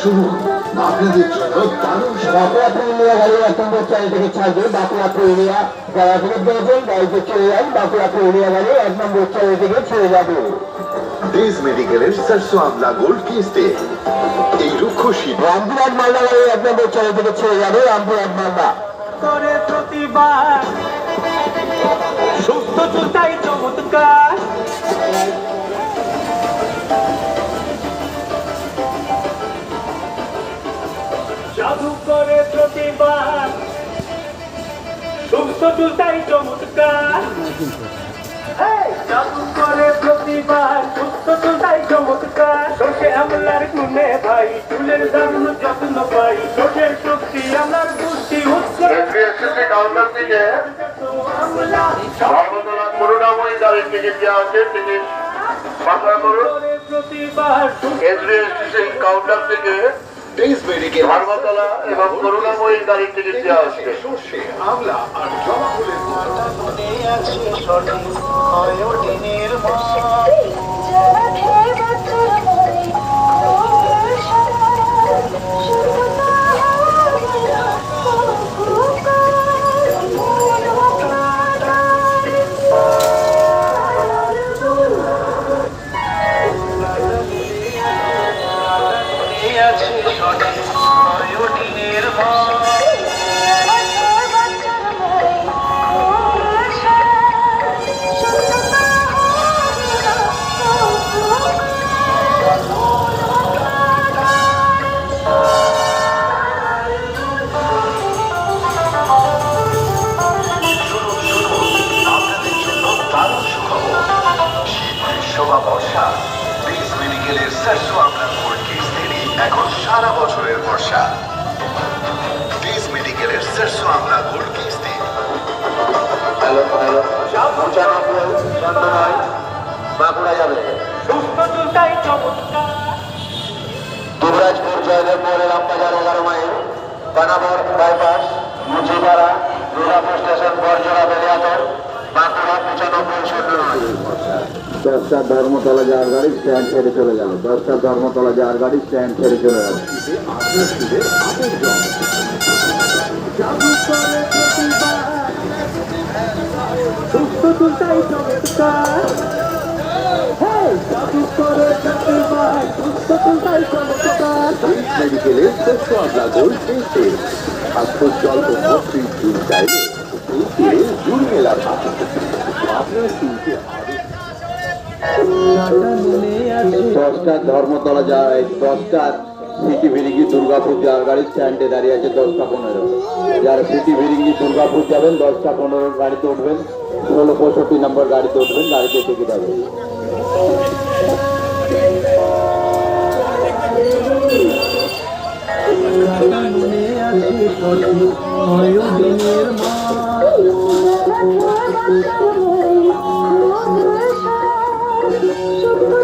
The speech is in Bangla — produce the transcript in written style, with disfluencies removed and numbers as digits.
শুনুন আপনাদের জন্য দারুণ বাঁকুড়া পুরুলিয়া গাড়ি 1 নম্বর চাল থেকে ছাড়বে। বাঁকুড়া পুরুলিয়া যারা ফেরত দিয়েছেন গাড়িতে চলে যান। বাঁকুড়া পুরুলিয়া গাড়ি 1 নম্বর চাল থেকে ছেড়ে যাবে। দেশ মেডিকেলের सरसों আমলা গোল্ড কিস্তে এই রুক্ষ শীত রামপুরহাট মালদা গাড়ি 1 নম্বর চাল থেকে ছেড়ে যাবে। রামপুরহাট মালদা করে প্রতিবার সুস্থ চুলটাই চমৎকার জাদু করে প্রতিবার সুস্থ চুলটাই চমৎকার জাদু করে প্রতিবার সুস্থ চুলটাই চমৎকার সর্ষে আমলার গুণে ভাই চুলের দারুণ যত্ন পাই সর্ষের শক্তি আমলার পুষ্টি উৎকর্ষ কাউন্টার থেকে আমলা ধর্মতলা করুণাময়ী গাড়ির টিকিট দেওয়া আছে টিকিট বাংলা করুন প্রতিবার কেন্দ্রীয় স্টেশন কাউন্টার থেকে দেশ মেডিকেল ধর্মতলা এবং করুণাময়ী গাড়ির টিকিট দেওয়া হচ্ছে সর্ষে আমলা আর জবা ফুলের এখন সারা বছরের বর্ষা দেশ মেডিকেলের सरसों আমলা গোল্ড কিস্তে বাঁকুড়া যাবে। সুস্থ চুলটাই চমৎকার Dubrajpur Joydebpur Rambazar 11 mile Panabar bypass Muchipara Durgapur station Barjora Beliatore Bankura 9509। 10টা ধর্মতলা যাওয়ার গাড়ি স্ট্যান্ড ছেড়ে চলে যাবে। 10টা ধর্মতলা যাওয়ার গাড়ি স্ট্যান্ড ছেড়ে চলে যাবে। আপনার সুরে আপের জল জাদু করে প্রতিবার সুস্থ চুলটাই চমৎকার জাদু করে প্রতিবার সুস্থ চুলটাই চমৎকার দেশ মেডিকেলের सरसों আমলা গোল্ড কিস্তে স্বাস্থ্য জল ও মসৃণ চুল চাইলে এই চুলে জুড় মেলা আপনার চুলকে আরো 10টা ধর্মতলা যাওয়া 10টা সিটি ভিরিঙ্গি দুর্গাপুর যাওয়ার গাড়ি স্ট্যান্ডে দাঁড়িয়ে আছে 10টা 15। যারা সিটি ভিরিঙ্গি দুর্গাপুর যাবেন 10টা 15 গাড়িতে উঠবেন। 1665 নম্বর গাড়িতে উঠবেন। গাড়িতে টিকিট হবে। শুধু